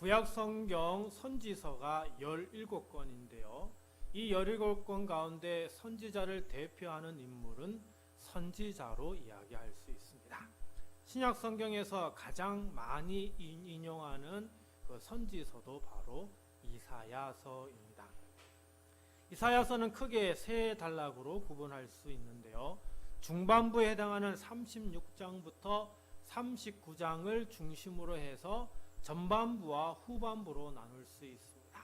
구약 성경 선지서가 17권인데요. 이 17권 가운데 선지자를 대표하는 인물은 선지자로 이야기할 수 있습니다. 신약 성경에서 가장 많이 인용하는 그 선지서도 바로 이사야서입니다. 이사야서는 크게 세 단락으로 구분할 수 있는데요. 중반부에 해당하는 36장부터 39장을 중심으로 해서 전반부와 후반부로 나눌 수 있습니다.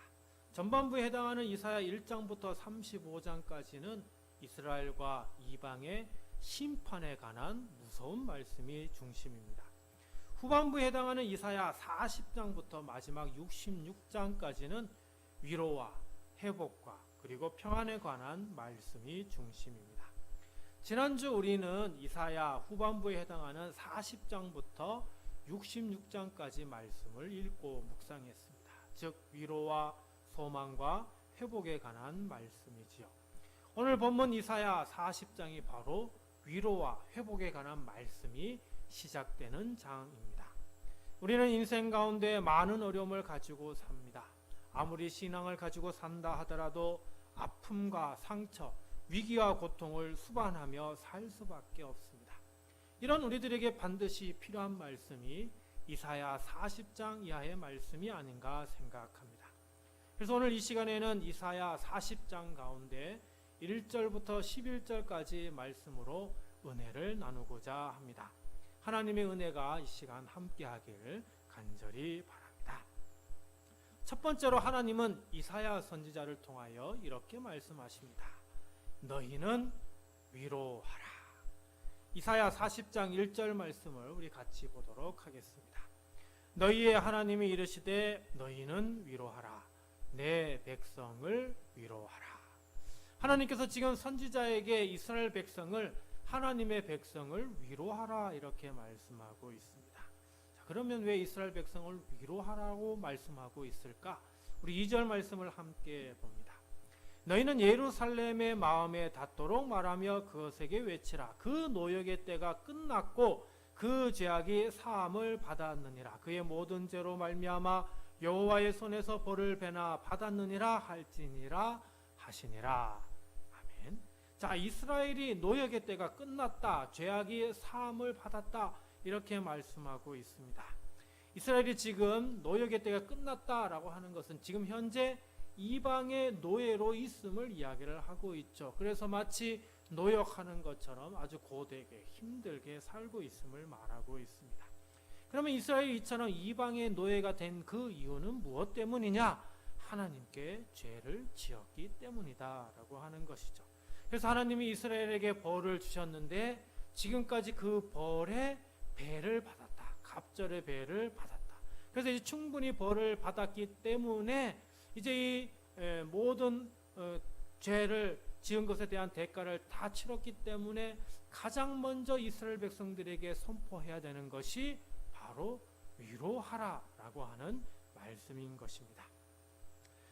전반부에 해당하는 이사야 1장부터 35장까지는 이스라엘과 이방의 심판에 관한 무서운 말씀이 중심입니다. 후반부에 해당하는 이사야 40장부터 마지막 66장까지는 위로와 회복과 그리고 평안에 관한 말씀이 중심입니다. 지난주 우리는 이사야 후반부에 해당하는 40장부터 66장까지 말씀을 읽고 묵상했습니다. 즉 위로와 소망과 회복에 관한 말씀이지요. 오늘 본문 이사야 40장이 바로 위로와 회복에 관한 말씀이 시작되는 장입니다. 우리는 인생 가운데 많은 어려움을 가지고 삽니다. 아무리 신앙을 가지고 산다 하더라도 아픔과 상처, 위기와 고통을 수반하며 살 수밖에 없습니다. 이런 우리들에게 반드시 필요한 말씀이 이사야 40장 이하의 말씀이 아닌가 생각합니다. 그래서 오늘 이 시간에는 이사야 40장 가운데 1절부터 11절까지 말씀으로 은혜를 나누고자 합니다. 하나님의 은혜가 이 시간 함께하길 간절히 바랍니다. 첫 번째로 하나님은 이사야 선지자를 통하여 이렇게 말씀하십니다. 너희는 위로하라. 이사야 40장 1절 말씀을 우리 같이 보도록 하겠습니다. 너희의 하나님이 이르시되 너희는 위로하라. 내 백성을 위로하라. 하나님께서 지금 선지자에게 이스라엘 백성을 하나님의 백성을 위로하라 이렇게 말씀하고 있습니다. 자, 그러면 왜 이스라엘 백성을 위로하라고 말씀하고 있을까? 우리 2절 말씀을 함께 봅니다. 너희는 예루살렘의 마음에 닿도록 말하며 그것에게 외치라. 그 노역의 때가 끝났고 그 죄악이 사함을 받았느니라. 그의 모든 죄로 말미암아 여호와의 손에서 벌을 배나 받았느니라 할지니라 하시니라. 아멘. 자, 이스라엘이 노역의 때가 끝났다. 죄악이 사함을 받았다. 이렇게 말씀하고 있습니다. 이스라엘이 지금 노역의 때가 끝났다라고 하는 것은 지금 현재 이방의 노예로 있음을 이야기를 하고 있죠. 그래서 마치 노역하는 것처럼 아주 고되게 힘들게 살고 있음을 말하고 있습니다. 그러면 이스라엘이 이처럼 이방의 노예가 된 그 이유는 무엇 때문이냐? 하나님께 죄를 지었기 때문이다 라고 하는 것이죠. 그래서 하나님이 이스라엘에게 벌을 주셨는데 지금까지 그 벌의 배를 받았다. 갑절의 배를 받았다. 그래서 이제 충분히 벌을 받았기 때문에 이제 이 모든 죄를 지은 것에 대한 대가를 다 치렀기 때문에 가장 먼저 이스라엘 백성들에게 선포해야 되는 것이 바로 위로하라라고 하는 말씀인 것입니다.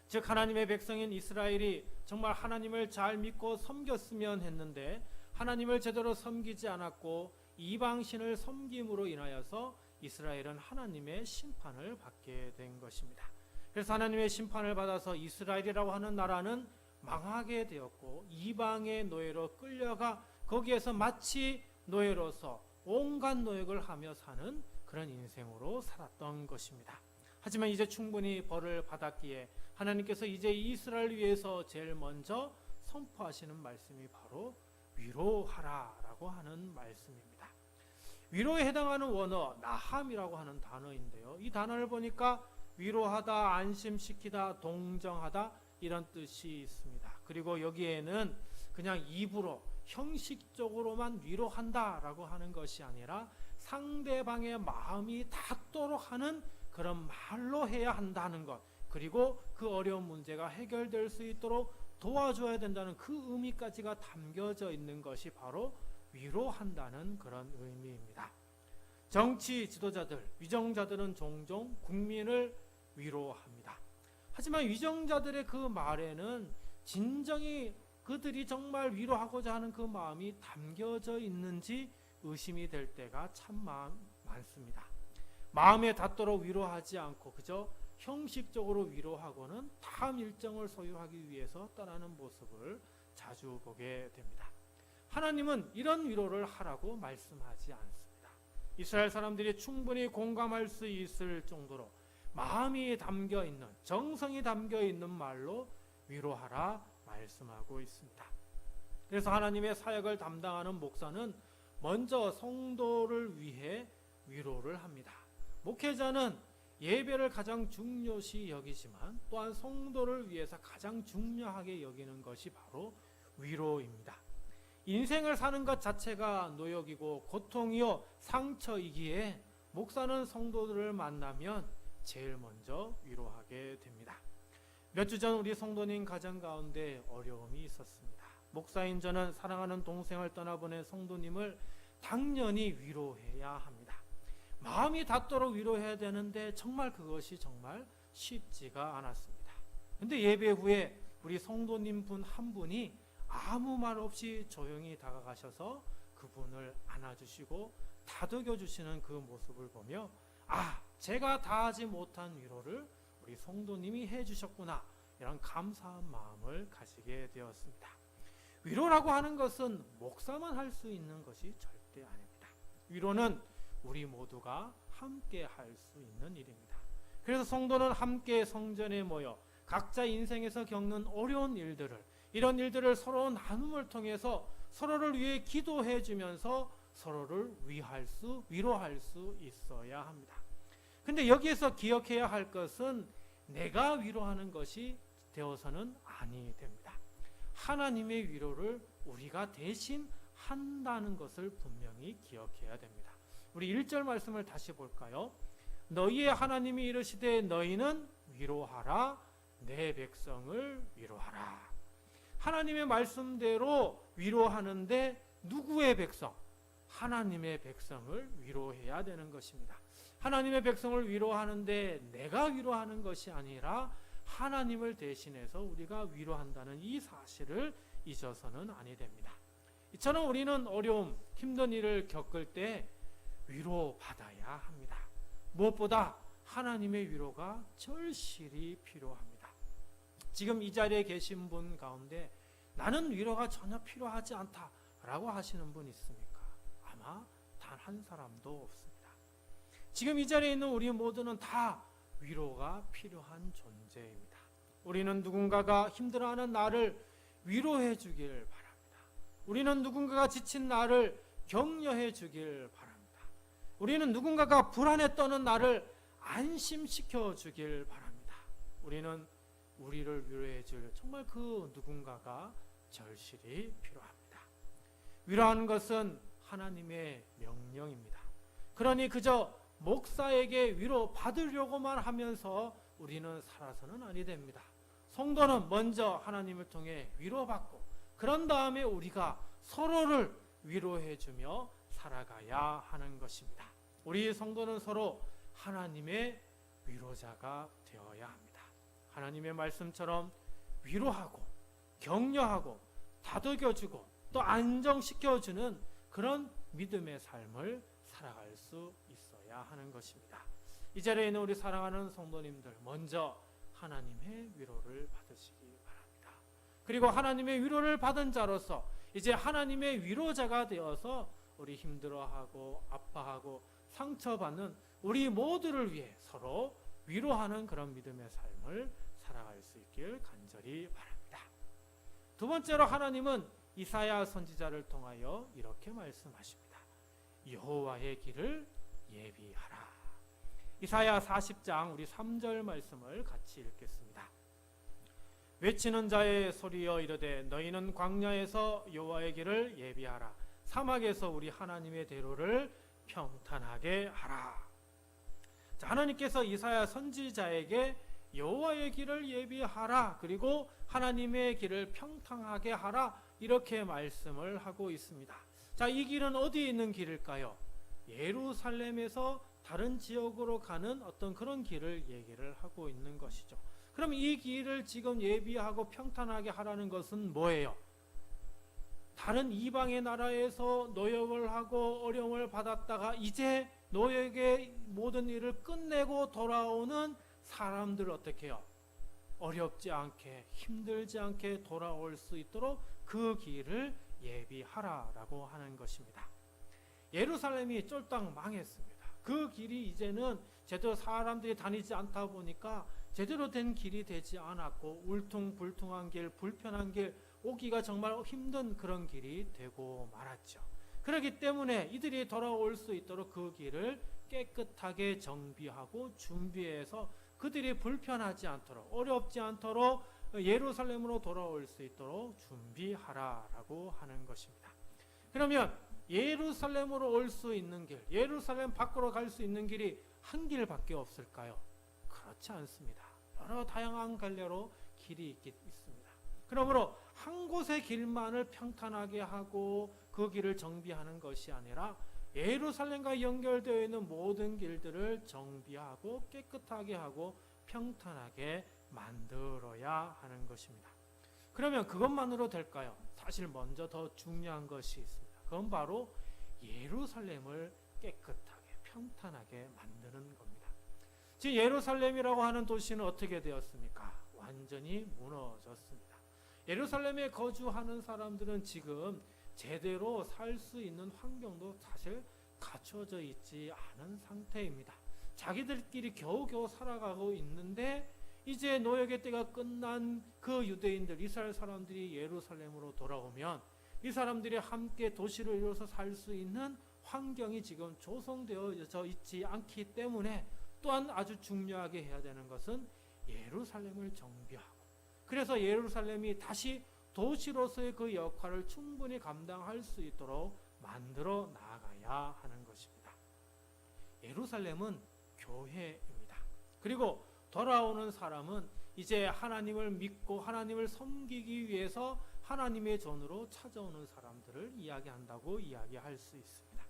즉 하나님의 백성인 이스라엘이 정말 하나님을 잘 믿고 섬겼으면 했는데 하나님을 제대로 섬기지 않았고 이방신을 섬김으로 인하여서 이스라엘은 하나님의 심판을 받게 된 것입니다. 그래서 하나님의 심판을 받아서 이스라엘이라고 하는 나라는 망하게 되었고 이방의 노예로 끌려가 거기에서 마치 노예로서 온갖 노역을 하며 사는 그런 인생으로 살았던 것입니다. 하지만 이제 충분히 벌을 받았기에 하나님께서 이제 이스라엘 위해서 제일 먼저 선포하시는 말씀이 바로 위로하라라고 하는 말씀입니다. 위로에 해당하는 원어 나함이라고 하는 단어인데요. 이 단어를 보니까 위로하다, 안심시키다, 동정하다 이런 뜻이 있습니다. 그리고 여기에는 그냥 입으로 형식적으로만 위로한다라고 하는 것이 아니라 상대방의 마음이 닿도록 하는 그런 말로 해야 한다는 것, 그리고 그 어려운 문제가 해결될 수 있도록 도와줘야 된다는 그 의미까지가 담겨져 있는 것이 바로 위로한다는 그런 의미입니다. 정치 지도자들, 위정자들은 종종 국민을 위로합니다. 하지만 위정자들의 그 말에는 진정이 그들이 정말 위로하고자 하는 그 마음이 담겨져 있는지 의심이 될 때가 참 많습니다. 마음에 닿도록 위로하지 않고 그저 형식적으로 위로하고는 다음 일정을 소유하기 위해서 떠나는 모습을 자주 보게 됩니다. 하나님은 이런 위로를 하라고 말씀하지 않습니다. 이스라엘 사람들이 충분히 공감할 수 있을 정도로 마음이 담겨 있는, 정성이 담겨 있는 말로 위로하라 말씀하고 있습니다. 그래서 하나님의 사역을 담당하는 목사는 먼저 성도를 위해 위로를 합니다. 목회자는 예배를 가장 중요시 여기지만 또한 성도를 위해서 가장 중요하게 여기는 것이 바로 위로입니다. 인생을 사는 것 자체가 노역이고 고통이요 상처이기에 목사는 성도들을 만나면 제일 먼저 위로하게 됩니다. 몇 주 전 우리 성도님 가정 가운데 어려움이 있었습니다. 목사인 저는 사랑하는 동생을 떠나보낸 성도님을 당연히 위로해야 합니다. 마음이 닿도록 위로해야 되는데 정말 그것이 정말 쉽지가 않았습니다. 근데 예배 후에 우리 성도님 분 한 분이 아무 말 없이 조용히 다가가셔서 그분을 안아주시고 다독여 주시는 그 모습을 보며 제가 다하지 못한 위로를 우리 성도님이 해주셨구나, 이런 감사한 마음을 가지게 되었습니다. 위로라고 하는 것은 목사만 할 수 있는 것이 절대 아닙니다. 위로는 우리 모두가 함께 할 수 있는 일입니다. 그래서 성도는 함께 성전에 모여 각자 인생에서 겪는 어려운 일들을, 이런 일들을 서로 나눔을 통해서 서로를 위해 기도해 주면서 서로를 위로할 수 있어야 합니다. 근데 여기에서 기억해야 할 것은 내가 위로하는 것이 되어서는 아니 됩니다. 하나님의 위로를 우리가 대신 한다는 것을 분명히 기억해야 됩니다. 우리 1절 말씀을 다시 볼까요? 너희의 하나님이 이르시되 너희는 위로하라, 내 백성을 위로하라. 하나님의 말씀대로 위로하는데 누구의 백성? 하나님의 백성을 위로해야 되는 것입니다. 하나님의 백성을 위로하는데 내가 위로하는 것이 아니라 하나님을 대신해서 우리가 위로한다는 이 사실을 잊어서는 아니 됩니다. 이처럼 우리는 어려움, 힘든 일을 겪을 때 위로받아야 합니다. 무엇보다 하나님의 위로가 절실히 필요합니다. 지금 이 자리에 계신 분 가운데 나는 위로가 전혀 필요하지 않다라고 하시는 분 있습니까? 아마 단 한 사람도 없습니다. 지금 이 자리에 있는 우리 모두는 다 위로가 필요한 존재입니다. 우리는 누군가가 힘들어하는 나를 위로해 주길 바랍니다. 우리는 누군가가 지친 나를 격려해 주길 바랍니다. 우리는 누군가가 불안에 떠는 나를 안심시켜 주길 바랍니다. 우리는 우리를 위로해 줄 정말 그 누군가가 절실히 필요합니다. 위로하는 것은 하나님의 명령입니다. 그러니 그저 목사에게 위로 받으려고만 하면서 우리는 살아서는 아니 됩니다. 성도는 먼저 하나님을 통해 위로받고 그런 다음에 우리가 서로를 위로해 주며 살아가야 하는 것입니다. 우리 성도는 서로 하나님의 위로자가 되어야 합니다. 하나님의 말씀처럼 위로하고 격려하고 다독여주고 또 안정시켜주는 그런 믿음의 삶을 살아갈 수 있어야 하는 것입니다. 이 자리에 있는 우리 사랑하는 성도님들, 먼저 하나님의 위로를 받으시기 바랍니다. 그리고 하나님의 위로를 받은 자로서 이제 하나님의 위로자가 되어서 우리 힘들어하고 아파하고 상처받는 우리 모두를 위해 서로 위로하는 그런 믿음의 삶을 살아갈 수 있길 간절히 바랍니다. 두 번째로 하나님은 이사야 선지자를 통하여 이렇게 말씀하십니다. 여호와의 길을 예비하라. 이사야 40장 우리 3절 말씀을 같이 읽겠습니다. 외치는 자의 소리여 이르되 너희는 광야에서 여호와의 길을 예비하라. 사막에서 우리 하나님의 대로를 평탄하게 하라. 자, 하나님께서 이사야 선지자에게 여호와의 길을 예비하라, 그리고 하나님의 길을 평탄하게 하라, 이렇게 말씀을 하고 있습니다. 자, 이 길은 어디에 있는 길일까요? 예루살렘에서 다른 지역으로 가는 어떤 그런 길을 얘기를 하고 있는 것이죠. 그럼 이 길을 지금 예비하고 평탄하게 하라는 것은 뭐예요? 다른 이방의 나라에서 노역을 하고 어려움을 받았다가 이제 노역의 모든 일을 끝내고 돌아오는 사람들 어떻게 해요? 어렵지 않게 힘들지 않게 돌아올 수 있도록 그 길을 예비하라라고 하는 것입니다. 예루살렘이 쫄딱 망했습니다. 그 길이 이제는 제대로 사람들이 다니지 않다 보니까 제대로 된 길이 되지 않았고 울퉁불퉁한 길, 불편한 길, 오기가 정말 힘든 그런 길이 되고 말았죠. 그렇기 때문에 이들이 돌아올 수 있도록 그 길을 깨끗하게 정비하고 준비해서 그들이 불편하지 않도록 어렵지 않도록 예루살렘으로 돌아올 수 있도록 준비하라라고 하는 것입니다. 그러면 예루살렘으로 올 수 있는 길, 예루살렘 밖으로 갈 수 있는 길이 한 길밖에 없을까요? 그렇지 않습니다. 여러 다양한 갈래로 길이 있습니다. 그러므로 한 곳의 길만을 평탄하게 하고 그 길을 정비하는 것이 아니라 예루살렘과 연결되어 있는 모든 길들을 정비하고 깨끗하게 하고 평탄하게 만들어야 하는 것입니다. 그러면 그것만으로 될까요? 사실 먼저 더 중요한 것이 있습니다. 그건 바로 예루살렘을 깨끗하게 평탄하게 만드는 겁니다. 지금 예루살렘이라고 하는 도시는 어떻게 되었습니까? 완전히 무너졌습니다. 예루살렘에 거주하는 사람들은 지금 제대로 살 수 있는 환경도 사실 갖춰져 있지 않은 상태입니다. 자기들끼리 겨우겨우 살아가고 있는데 이제 노역의 때가 끝난 그 유대인들, 이스라엘 사람들이 예루살렘으로 돌아오면 이 사람들이 함께 도시를 이루어서 살 수 있는 환경이 지금 조성되어져 있지 않기 때문에 또한 아주 중요하게 해야 되는 것은 예루살렘을 정비하고, 그래서 예루살렘이 다시 도시로서의 그 역할을 충분히 감당할 수 있도록 만들어 나가야 하는 것입니다. 예루살렘은 교회입니다. 그리고 돌아오는 사람은 이제 하나님을 믿고 하나님을 섬기기 위해서 하나님의 전으로 찾아오는 사람들을 이야기한다고 이야기할 수 있습니다.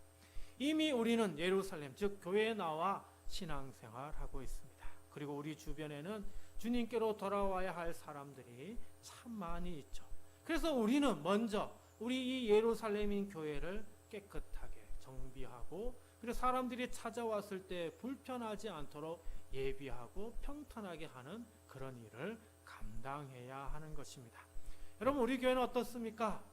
이미 우리는 예루살렘, 즉 교회에 나와 신앙생활하고 있습니다. 그리고 우리 주변에는 주님께로 돌아와야 할 사람들이 참 많이 있죠. 그래서 우리는 먼저 우리 이 예루살렘인 교회를 깨끗하게 정비하고, 그리고 사람들이 찾아왔을 때 불편하지 않도록 예비하고 평탄하게 하는 그런 일을 감당해야 하는 것입니다. 여러분, 우리 교회는 어떻습니까?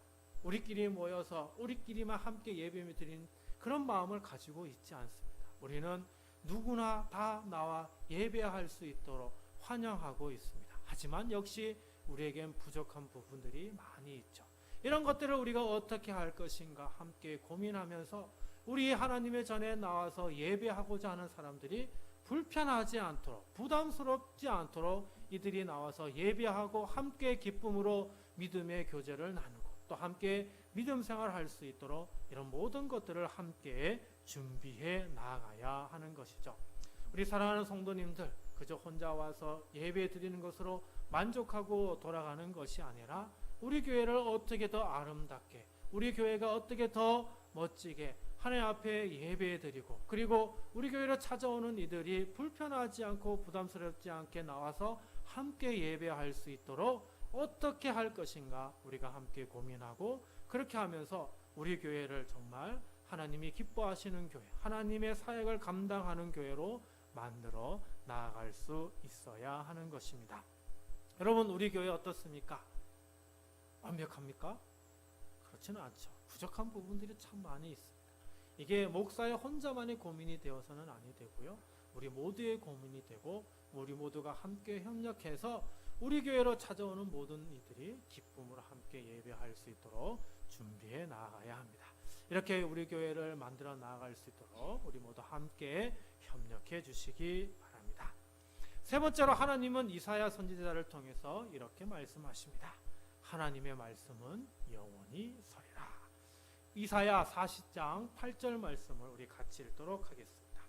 우리끼리 모여서 우리끼리만 함께 예배 드린 그런 마음을 가지고 있지 않습니다. 우리는 누구나 다 나와 예배할 수 있도록 환영하고 있습니다. 하지만 역시 우리에겐 부족한 부분들이 많이 있죠. 이런 것들을 우리가 어떻게 할 것인가 함께 고민하면서 우리 하나님의 전에 나와서 예배하고자 하는 사람들이 불편하지 않도록, 부담스럽지 않도록 이들이 나와서 예배하고 함께 기쁨으로 믿음의 교제를 나누고 또 함께 믿음 생활할 수 있도록 이런 모든 것들을 함께 준비해 나가야 하는 것이죠. 우리 사랑하는 성도님들, 그저 혼자 와서 예배 드리는 것으로 만족하고 돌아가는 것이 아니라 우리 교회를 어떻게 더 아름답게, 우리 교회가 어떻게 더 멋지게 하나님 앞에 예배 드리고, 그리고 우리 교회로 찾아오는 이들이 불편하지 않고 부담스럽지 않게 나와서 함께 예배할 수 있도록 어떻게 할 것인가 우리가 함께 고민하고, 그렇게 하면서 우리 교회를 정말 하나님이 기뻐하시는 교회, 하나님의 사역을 감당하는 교회로 만들어 나아갈 수 있어야 하는 것입니다. 여러분, 우리 교회 어떻습니까? 완벽합니까? 그렇지는 않죠. 부족한 부분들이 참 많이 있습니다. 이게 목사의 혼자만의 고민이 되어서는 아니 되고요. 우리 모두의 고민이 되고 우리 모두가 함께 협력해서 우리 교회로 찾아오는 모든 이들이 기쁨으로 함께 예배할 수 있도록 준비해 나아가야 합니다. 이렇게 우리 교회를 만들어 나아갈 수 있도록 우리 모두 함께 협력해 주시기 바랍니다. 세 번째로 하나님은 이사야 선지자를 통해서 이렇게 말씀하십니다. 하나님의 말씀은 영원히 서리라. 이사야 40장 8절 말씀을 우리 같이 읽도록 하겠습니다.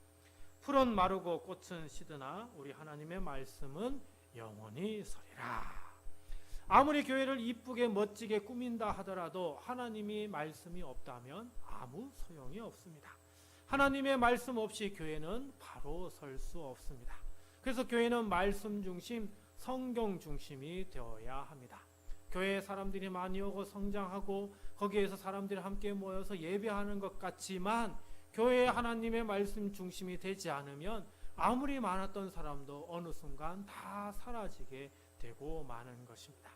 풀은 마르고 꽃은 시드나 우리 하나님의 말씀은 영원히 서리라. 아무리 교회를 이쁘게 멋지게 꾸민다 하더라도 하나님이 말씀이 없다면 아무 소용이 없습니다. 하나님의 말씀 없이 교회는 바로 설 수 없습니다. 그래서 교회는 말씀 중심, 성경 중심이 되어야 합니다. 교회에 사람들이 많이 오고 성장하고 거기에서 사람들이 함께 모여서 예배하는 것 같지만 교회에 하나님의 말씀 중심이 되지 않으면 아무리 많았던 사람도 어느 순간 다 사라지게 되고 마는 것입니다.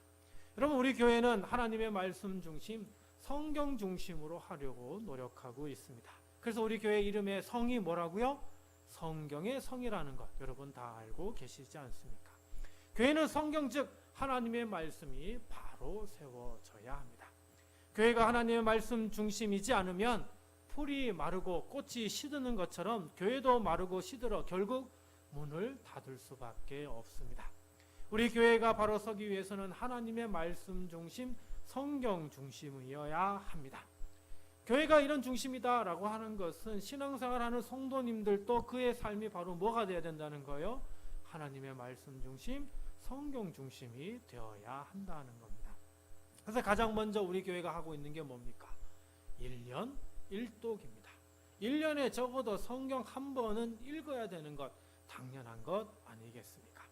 여러분, 우리 교회는 하나님의 말씀 중심, 성경 중심으로 하려고 노력하고 있습니다. 그래서 우리 교회 이름의 성이 뭐라고요? 성경의 성이라는 것 여러분 다 알고 계시지 않습니까? 교회는 성경 즉 하나님의 말씀이 바로 세워져야 합니다. 교회가 하나님의 말씀 중심이지 않으면 풀이 마르고 꽃이 시드는 것처럼 교회도 마르고 시들어 결국 문을 닫을 수밖에 없습니다. 우리 교회가 바로 서기 위해서는 하나님의 말씀 중심, 성경 중심이어야 합니다. 교회가 이런 중심이다라고 하는 것은 신앙생활하는 성도님들도 그의 삶이 바로 뭐가 되어야 된다는 거예요? 하나님의 말씀 중심, 성경 중심이 되어야 한다는 겁니다. 그래서 가장 먼저 우리 교회가 하고 있는 게 뭡니까? 1년 1독입니다. 1년에 적어도 성경 한 번은 읽어야 되는 것 당연한 것 아니겠습니까?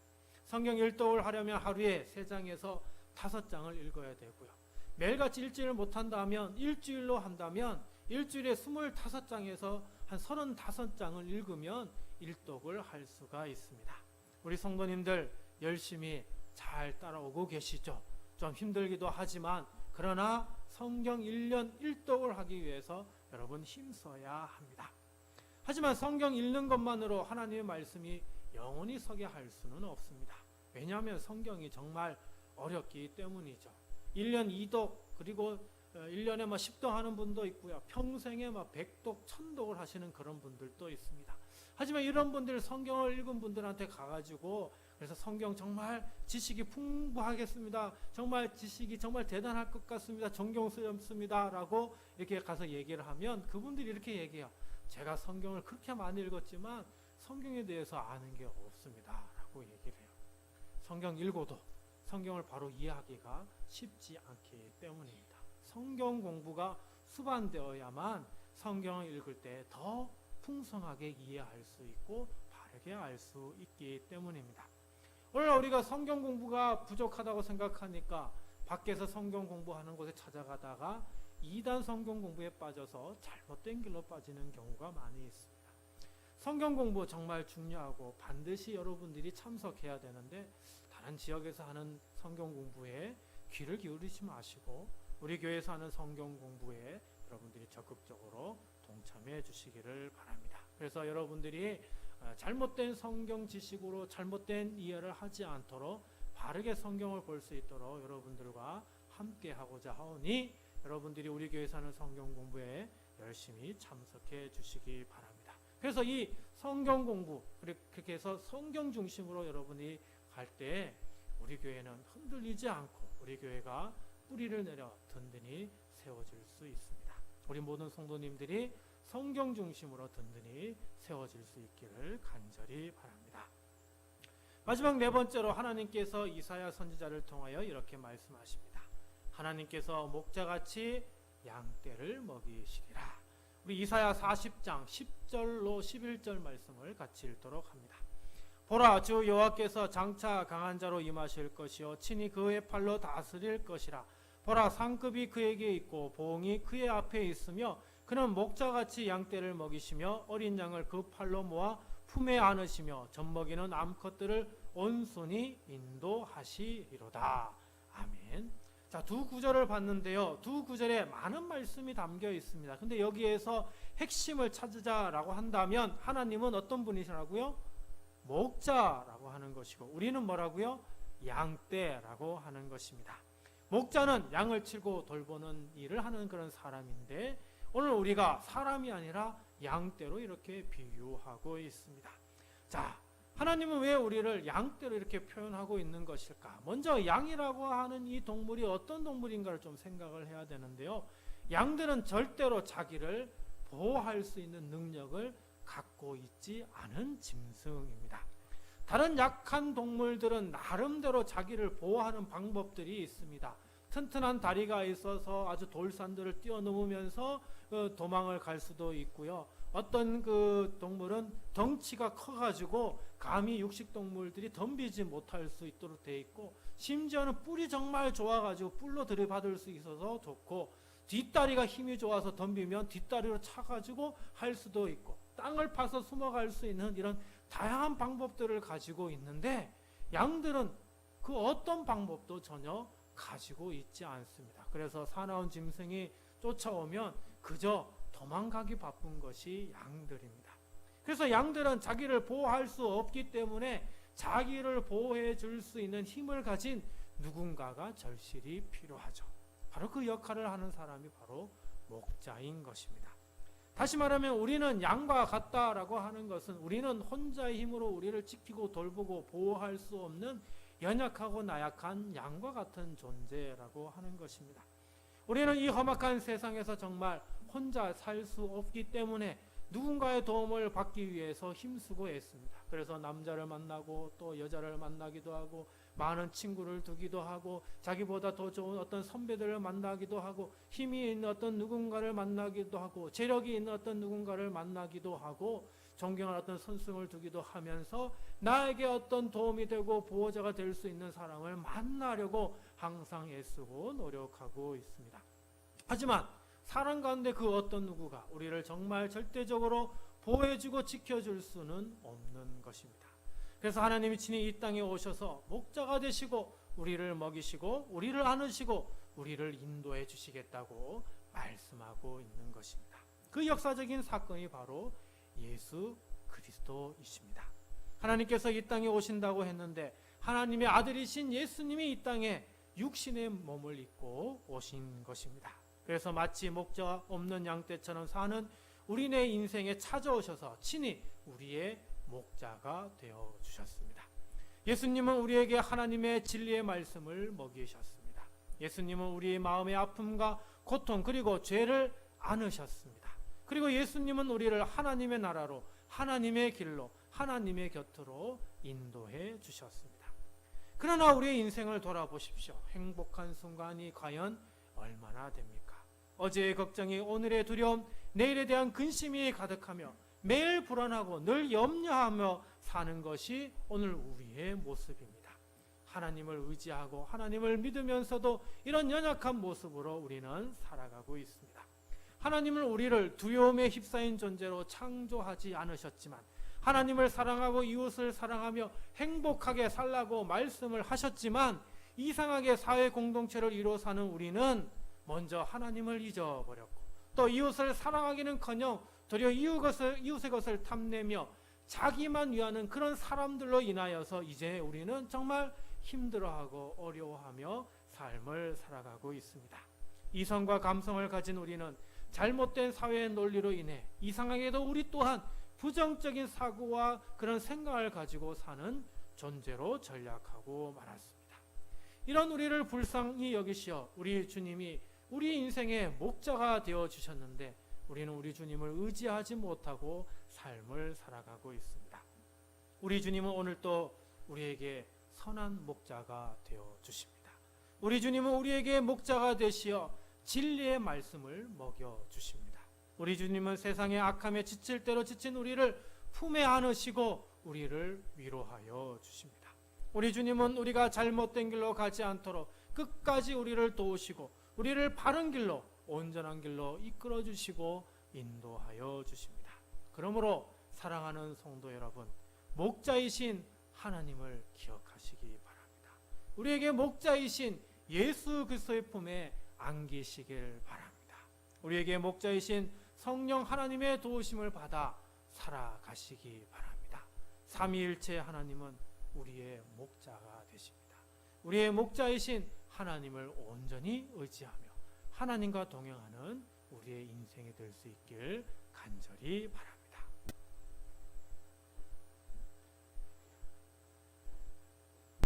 성경 1독을 하려면 하루에 3장에서 5장을 읽어야 되고요. 매일같이 읽지를 못한다면 일주일로 한다면 일주일에 25장에서 한 35장을 읽으면 1독을 할 수가 있습니다. 우리 성도님들 열심히 잘 따라오고 계시죠? 좀 힘들기도 하지만 그러나 성경 1년 1독을 하기 위해서 여러분 힘써야 합니다. 하지만 성경 읽는 것만으로 하나님의 말씀이 영원히 서게 할 수는 없습니다. 왜냐하면 성경이 정말 어렵기 때문이죠. 1년 2독 그리고 1년에 10독 하는 분도 있고요. 평생에 100독, 1000독을 하시는 그런 분들도 있습니다. 하지만 이런 분들 성경을 읽은 분들한테 가가지고 그래서 성경 정말 지식이 풍부하겠습니다. 정말 지식이 정말 대단할 것 같습니다. 존경스럽습니다. 라고 이렇게 가서 얘기를 하면 그분들이 이렇게 얘기해요. 제가 성경을 그렇게 많이 읽었지만 성경에 대해서 아는 게 없습니다. 라고 얘기를 해요. 성경 읽어도 성경을 바로 이해하기가 쉽지 않기 때문입니다. 성경 공부가 수반되어야만 성경을 읽을 때 더 풍성하게 이해할 수 있고 바르게 알 수 있기 때문입니다. 오늘날 우리가 성경 공부가 부족하다고 생각하니까 밖에서 성경 공부하는 곳에 찾아가다가 이단 성경 공부에 빠져서 잘못된 길로 빠지는 경우가 많이 있습니다. 성경 공부 정말 중요하고 반드시 여러분들이 참석해야 되는데 다른 지역에서 하는 성경 공부에 귀를 기울이지 마시고 우리 교회에서 하는 성경 공부에 여러분들이 적극적으로 동참해 주시기를 바랍니다. 그래서 여러분들이 잘못된 성경 지식으로 잘못된 이해를 하지 않도록 바르게 성경을 볼 수 있도록 여러분들과 함께 하고자 하오니 여러분들이 우리 교회에서 하는 성경 공부에 열심히 참석해 주시기 바랍니다. 그래서 이 성경 공부 그렇게 해서 성경 중심으로 여러분이 갈 때 우리 교회는 흔들리지 않고 우리 교회가 뿌리를 내려 든든히 세워질 수 있습니다. 우리 모든 성도님들이 성경 중심으로 든든히 세워질 수 있기를 간절히 바랍니다. 마지막 4번째로 하나님께서 이사야 선지자를 통하여 이렇게 말씀하십니다. 하나님께서 목자같이 양떼를 먹이시리라. 우리 이사야 40장 10절로 11절 말씀을 같이 읽도록 합니다. 보라, 주 여호와께서 장차 강한 자로 임하실 것이요 친히 그의 팔로 다스릴 것이라. 보라, 상급이 그에게 있고 보응이 그의 앞에 있으며 그는 목자같이 양떼를 먹이시며 어린 양을 그 팔로 모아 품에 안으시며 젖먹이는 암컷들을 온순히 인도하시리로다. 아멘. 자, 두 구절을 봤는데요. 두 구절에 많은 말씀이 담겨 있습니다. 근데 여기에서 핵심을 찾으자라고 한다면 하나님은 어떤 분이시라고요? 목자라고 하는 것이고 우리는 뭐라고요? 양떼라고 하는 것입니다. 목자는 양을 치고 돌보는 일을 하는 그런 사람인데 오늘 우리가 사람이 아니라 양떼로 이렇게 비유하고 있습니다. 자, 하나님은 왜 우리를 양떼로 이렇게 표현하고 있는 것일까? 먼저 양이라고 하는 이 동물이 어떤 동물인가를 좀 생각을 해야 되는데요. 양들은 절대로 자기를 보호할 수 있는 능력을 갖고 있지 않은 짐승입니다. 다른 약한 동물들은 나름대로 자기를 보호하는 방법들이 있습니다. 튼튼한 다리가 있어서 아주 돌산들을 뛰어넘으면서 도망을 갈 수도 있고요. 어떤 그 동물은 덩치가 커가지고 감히 육식동물들이 덤비지 못할 수 있도록 돼 있고 심지어는 뿔이 정말 좋아가지고 뿔로 들이받을 수 있어서 좋고 뒷다리가 힘이 좋아서 덤비면 뒷다리로 차가지고 할 수도 있고 땅을 파서 숨어갈 수 있는 이런 다양한 방법들을 가지고 있는데 양들은 그 어떤 방법도 전혀 가지고 있지 않습니다. 그래서 사나운 짐승이 쫓아오면 그저 도망가기 바쁜 것이 양들입니다. 그래서 양들은 자기를 보호할 수 없기 때문에 자기를 보호해 줄 수 있는 힘을 가진 누군가가 절실히 필요하죠. 바로 그 역할을 하는 사람이 바로 목자인 것입니다. 다시 말하면 우리는 양과 같다라고 하는 것은 우리는 혼자의 힘으로 우리를 지키고 돌보고 보호할 수 없는 연약하고 나약한 양과 같은 존재라고 하는 것입니다. 우리는 이 험악한 세상에서 정말 혼자 살 수 없기 때문에 누군가의 도움을 받기 위해서 힘쓰고 애씁니다. 그래서 남자를 만나고 또 여자를 만나기도 하고 많은 친구를 두기도 하고 자기보다 더 좋은 어떤 선배들을 만나기도 하고 힘이 있는 어떤 누군가를 만나기도 하고 재력이 있는 어떤 누군가를 만나기도 하고 존경하는 어떤 선승을 두기도 하면서 나에게 어떤 도움이 되고 보호자가 될 수 있는 사람을 만나려고 항상 애쓰고 노력하고 있습니다. 하지만 사람 가운데 그 어떤 누구가 우리를 정말 절대적으로 보호해주고 지켜줄 수는 없는 것입니다. 그래서 하나님이 친히 이 땅에 오셔서 목자가 되시고 우리를 먹이시고 우리를 안으시고 우리를 인도해 주시겠다고 말씀하고 있는 것입니다. 그 역사적인 사건이 바로 예수 그리스도이십니다. 하나님께서 이 땅에 오신다고 했는데 하나님의 아들이신 예수님이 이 땅에 육신의 몸을 입고 오신 것입니다. 그래서 마치 목자 없는 양떼처럼 사는 우리네 인생에 찾아오셔서 친히 우리의 목자가 되어 주셨습니다. 예수님은 우리에게 하나님의 진리의 말씀을 먹이셨습니다. 예수님은 우리의 마음의 아픔과 고통 그리고 죄를 안으셨습니다. 그리고 예수님은 우리를 하나님의 나라로 하나님의 길로 하나님의 곁으로 인도해 주셨습니다. 그러나 우리의 인생을 돌아보십시오. 행복한 순간이 과연 얼마나 됩니까? 어제의 걱정이 오늘의 두려움, 내일에 대한 근심이 가득하며 매일 불안하고 늘 염려하며 사는 것이 오늘 우리의 모습입니다. 하나님을 의지하고 하나님을 믿으면서도 이런 연약한 모습으로 우리는 살아가고 있습니다. 하나님은 우리를 두려움에 휩싸인 존재로 창조하지 않으셨지만 하나님을 사랑하고 이웃을 사랑하며 행복하게 살라고 말씀을 하셨지만 이상하게 사회 공동체를 이루어 사는 우리는 먼저 하나님을 잊어버렸고 또 이웃을 사랑하기는커녕 도리어 이웃의 것을 탐내며 자기만 위하는 그런 사람들로 인하여서 이제 우리는 정말 힘들어하고 어려워하며 삶을 살아가고 있습니다. 이성과 감성을 가진 우리는 잘못된 사회의 논리로 인해 이상하게도 우리 또한 부정적인 사고와 그런 생각을 가지고 사는 존재로 전락하고 말았습니다. 이런 우리를 불쌍히 여기시어 우리 주님이 우리 인생의 목자가 되어 주셨는데 우리는 우리 주님을 의지하지 못하고 삶을 살아가고 있습니다. 우리 주님은 오늘 또 우리에게 선한 목자가 되어 주십니다. 우리 주님은 우리에게 목자가 되시어 진리의 말씀을 먹여 주십니다. 우리 주님은 세상의 악함에 지칠 대로 지친 우리를 품에 안으시고 우리를 위로하여 주십니다. 우리 주님은 우리가 잘못된 길로 가지 않도록 끝까지 우리를 도우시고 우리를 바른 길로 온전한 길로 이끌어 주시고 인도하여 주십니다. 그러므로 사랑하는 성도 여러분, 목자이신 하나님을 기억하시기 바랍니다. 우리에게 목자이신 예수 그리스도의 품에 안기시길 바랍니다. 우리에게 목자이신 성령 하나님의 도우심을 받아 살아가시기 바랍니다. 삼위일체 하나님은 우리의 목자가 되십니다. 우리의 목자이신 하나님을 온전히 의지하며 하나님과 동행하는 우리의 인생이 될 수 있길 간절히 바랍니다.